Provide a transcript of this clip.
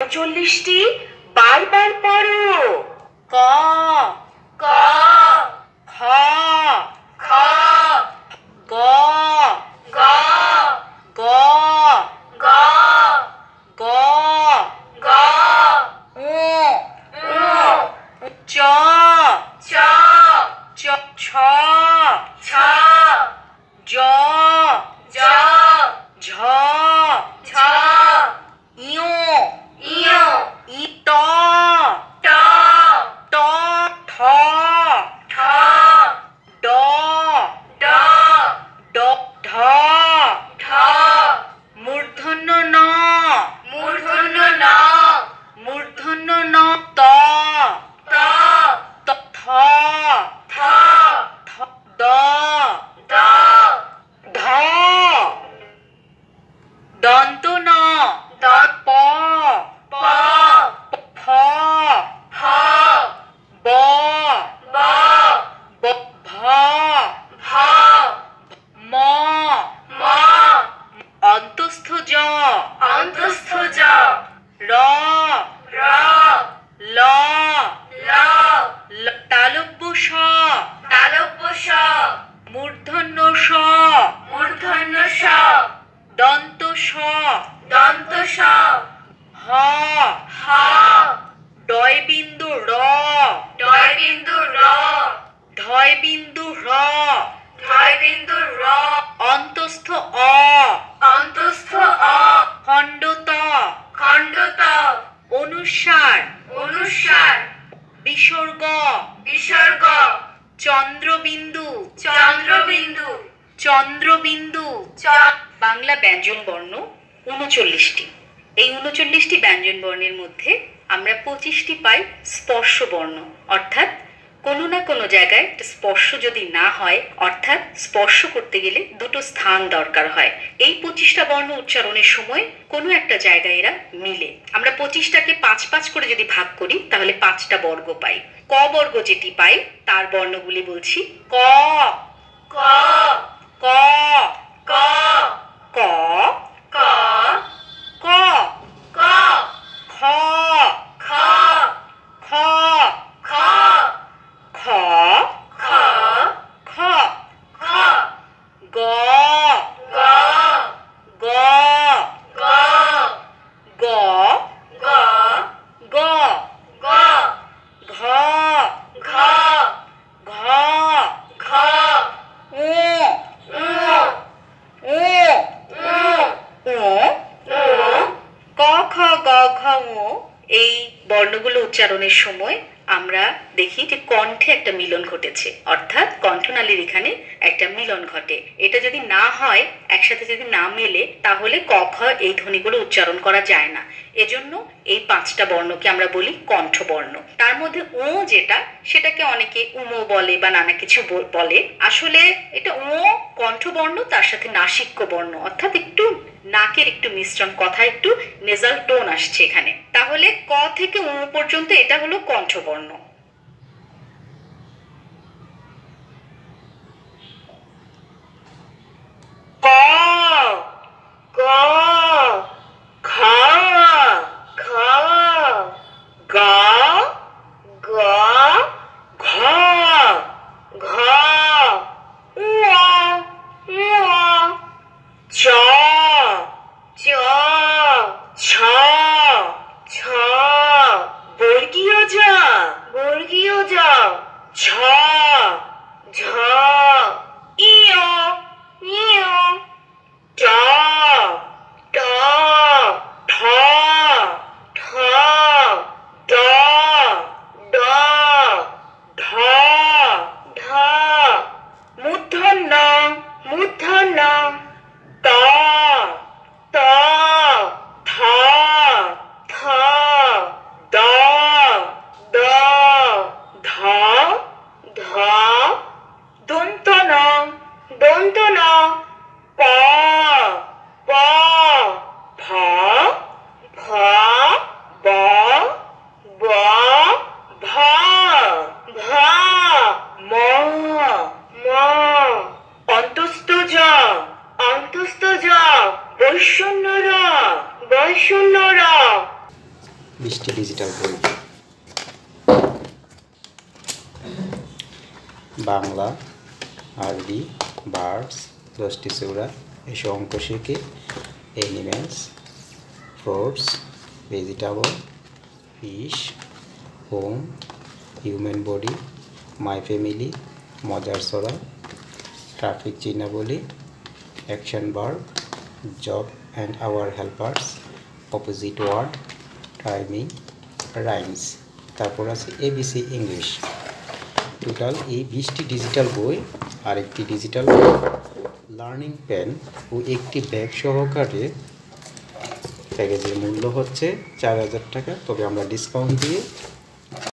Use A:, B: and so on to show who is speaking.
A: 40টি বারবার পড়ো। ক ক খ খ গ গ গ গ গ গ উ উ চ চ চ ছ ছ জ জ ঝ ঝ ইয় ইয় ই ট ট ট ঠ ঠ ড ড ড ঢ ঢ মূর্ধন্য ন মূর্ধন্য ন মূর্ধন্য ন ত ত ত থ থ থ দ দ ধ দন্ত ন দ প প ফ ফ ব ব ব ভ ভ ম ম অন্তস্থ জ অন্তস্থ জ র র ল ল তালব্য স তালব্য স মূর্ধন্য স মূর্ধন্য স দন্ত স দন্ত স হ হ ডয় বিন্দু র ডয় বিন্দু র ঢয় বিন্দু র ঢয় বিন্দু র অন্তস্থ অ অন্তস্থ অ খণ্ডত খণ্ডত অনুস্বার অনুস্বার বিসর্গ বিসর্গ চন্দ্রবিন্দু চন্দ্রবিন্দু চন্দ্রবিন্দু বাংলা ব্যঞ্জন বর্ণ 39টি। এই 39টি ব্যঞ্জন বর্ণের মধ্যে আমরা 25টি পাই স্পর্শ বর্ণ, অর্থাৎ কোনো না কোনো জায়গায় স্পর্শ যদি না হয়, অর্থাৎ স্পর্শ করতে গেলে দুটো স্থান দরকার হয়। এই 25টা বর্ণ উচ্চারণের সময় কোনো একটা জায়গায় এরা মিলে। আমরা 25টাকে 5 করে যদি ভাগ করি তাহলে 5টা বর্গ পাই। ক বর্গ যেটি পাই তার বর্ণগুলি বলছি। ক ক ক ক ক ক ক ক খ খ খ খ খ খ খ খ গ গ গ গ গ গ গ গ ঘ ঘ ঘ ঘ উ উ উ উ উ ক খ গ ঘ ঙ। এই বর্ণগুলো উচ্চারণের সময় আমরা দেখি যে কণ্ঠে একটা মিলন ঘটেছে, অর্থাৎ কণ্ঠনালীর এখানে একটা মিলন ঘটে। এটা যদি না হয়, একসাথে যদি না মেলে, তাহলে ক খ এই ধ্বনিগুলো উচ্চারণ করা যায় না। এজন্য এই 5টা বর্ণকে আমরা বলি কণ্ঠবর্ণ। তার মধ্যে ও যেটা, সেটাকে অনেকে উমো বলে বা নানা কিছু বলে। আসলে এটা ও কণ্ঠবর্ণ, তার সাথে নাসিক্য বর্ণ, অর্থাৎ একটু নাকের একটু মিশ্রণ, কথা একটু নেজাল টোন আসছে এখানে। তাহলে ক থেকে উ পর্যন্ত এটা হলো কণ্ঠবর্ণ। ক ক খ খ গ গ ঘ ঘ উ উ চ চ ছ ছ বর্গীয় জ বর্গীয় জ ঝ ঝ ইয় ইয় ট ট ঠ
B: 20টি ডিজিটাল বই, বাংলা, আরবি, বার্ডস, 10টি সূরা, এসব অঙ্ক শিখে, animals, fruits, vegetable, fish, home, human body, my family, মজার ছড়া, ট্রাফিক চিহ্নাবলী, action verb, job and our helpers, opposite word, timing, rhymes, তারপর আছে এবিসি ইংলিশ। টোটাল এই 20টি ডিজিটাল বই আর একটি ডিজিটাল লার্নিং পেন ও একটি ব্যাগ সহকারে প্যাকেজের মূল্য হচ্ছে 4000 টাকা। তবে আমরা ডিসকাউন্ট দিয়ে